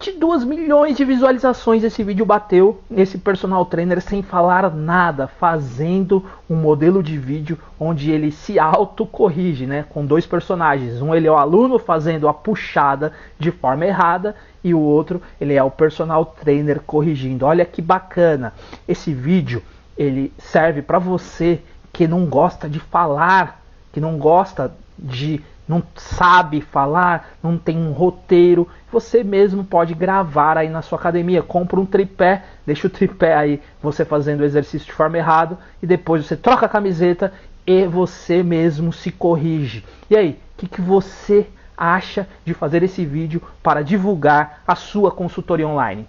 22 milhões de visualizações esse vídeo bateu, esse personal trainer sem falar nada, fazendo um modelo de vídeo onde ele se autocorrige, né, com dois personagens. Um ele é o aluno fazendo a puxada de forma errada e o outro ele é o personal trainer corrigindo. Olha que bacana. Esse vídeo ele serve para você que não gosta de falar, que não gosta de... não sabe falar, não tem um roteiro, você mesmo pode gravar aí na sua academia. Compra um tripé, deixa o tripé aí, você fazendo o exercício de forma errada, e depois você troca a camiseta e você mesmo se corrige. E aí, o que você acha de fazer esse vídeo para divulgar a sua consultoria online?